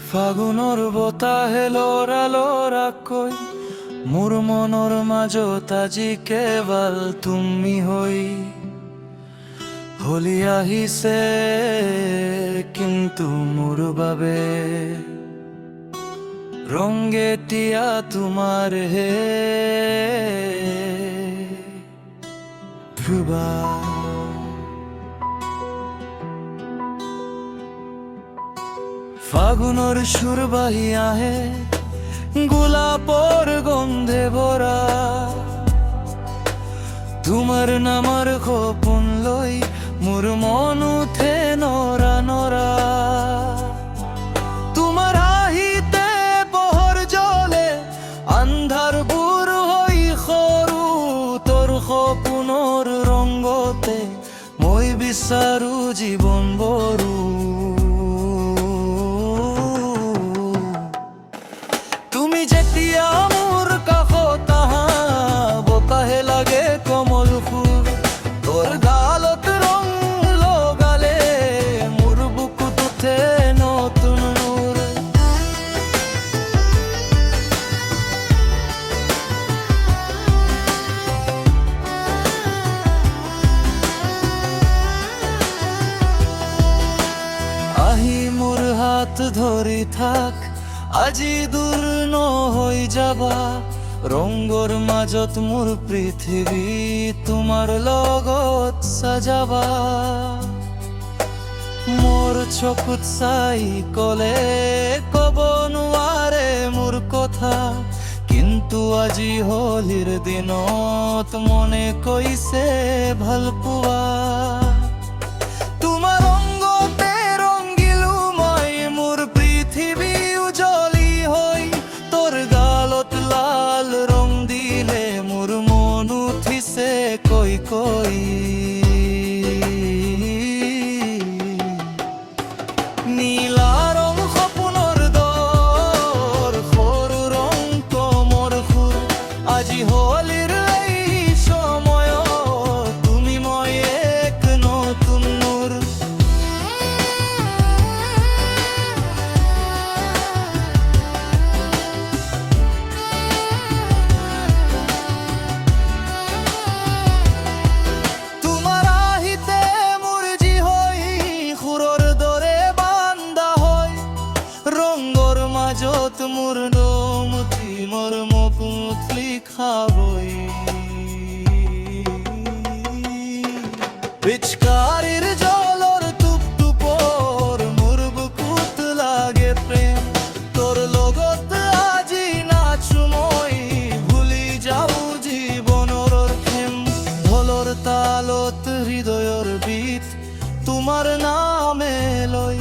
ফাগুনৰ বতাহে লৰা লৰাকৈ মোৰ মনৰ মাজত আজি কেৱল তুমি হৈ হোলী আহিছে, কিন্তু মোৰ বাবে ৰংগে তিয়া তোমাৰ হে ধ্ৰুৱা। ফাগুনৰ সুৰ বাহি আহে গোলাপৰ গন্ধে ভৰা, তোমাৰ নামৰ সপোন লৈ মোৰ মন উঠে নৰা নৰা। তোমাৰ আহিতে পোহৰ জ্বলে, আন্ধাৰবোৰ হৈ সৰু, তোৰ সপোনৰ ৰংগতে মই বিচাৰো জীৱন বৰু। তুমি যেতিয়া মোৰ কাষত আহা, বতাহে লাগে কোমল সুৰ, তোৰ গালত ৰং লগালে মোৰ বুকুত উঠে নতুন নূৰ। আহি মোৰ হাত ধৰি থাক, আজি দূৰ নহৈ যাবা, ৰঙৰ মাজত মোৰ পৃথিৱী তোমাৰ লগত সাজাবা। মোৰ চকুত চাই কলে কব নোৱাৰে মোৰ কথা, কিন্তু আজি হোলীৰ দিনত মনে কৈছে ভাল পোৱা। তোমাৰ ৰংগতে ৰংগিলো মই মোৰ পৃথিৱী উজ্বলি হৈ, তোৰ গালত লাল ৰং দিলে মোৰ মন উঠিছে কৈ কৈ। নীলা ৰং সপোনৰ দৰ, সৰু ৰং কোমৰ সুৰ, আজি হোলীৰ এই সময়ত তুমি মই এক নতুন নূৰ। তোমাৰ আহিতে মোৰ জি হৈ সুৰৰ দৰে বান্ধা হয়, ৰঙৰ মাজত মোৰ নাম উঠি মোৰ মুকুট লিখাবই। পিচকাৰিৰ জলৰ টুপ টুপৰ মোৰ বুকুত লাগে প্ৰেম, তোৰ লগত আজি নাচো মই, ভুলি যাওঁ জীৱনৰ খেম। ঢোলৰ তালত হৃদয়ৰ বীত তোমাৰ নামে লৈ,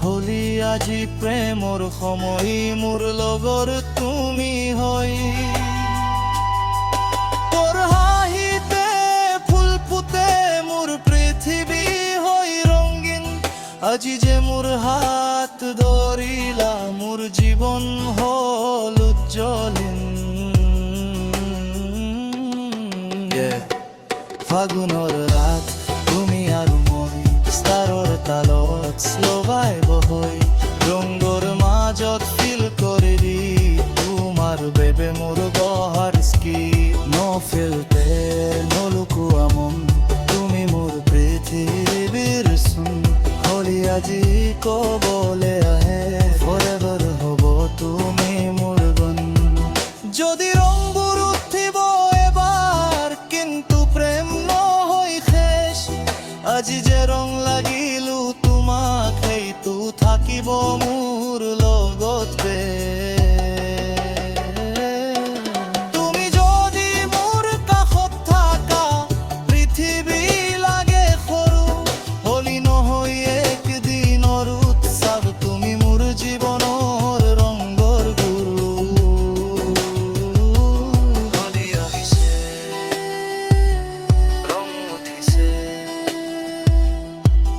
হোলী আজি প্ৰেমৰ সময়, মোৰ লগৰ তুমি হৈ। তোৰ হাঁহিতে ফুল ফুটে মোৰ পৃথিৱী হৈ ৰঙীন, আজি যে মোৰ হাত ধৰিলা মোৰ জীৱন হল উজ্জ্বলিন। ফাগুনৰ ৰাত তুমি আৰু মই, ষ্টাৰৰ তালত শ্লোবাই বহৈ, ৰঙৰ মাজত ফিল কৰি দি তোমাৰ বেবে মোৰ গহাৰ স্কি। নো ফিল্টাৰ নলুকোৱা মন, তুমি মোৰ পৃথিৱীৰ চোন, হোলী আজি কবলে আহে ফৰেভাৰ হ'ব তুমি মোৰ গন। যদি ৰংবোৰ উঠিব এবাৰ, কিন্তু প্ৰেম নহয় শেষ, আজি যে ৰং লাগিলো তোমাক সেইটো থাকিব মোৰ লগত তুমি যদি মোৰ কাষত থাকা, পৃথিৱী লাগে সৰু, হোলী নহয় একদিনৰ উৎসৱ, তুমি মোৰ জীৱনৰ ৰঙৰ গুৰু। হোলী আহিছে, ৰং উঠিছে,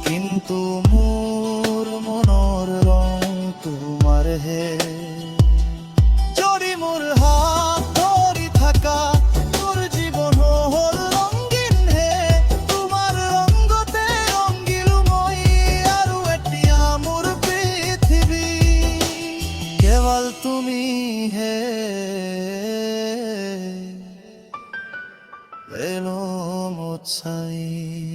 কিন্তু মোৰ মনৰ ৰং তুমি হে এলো মোৎসাই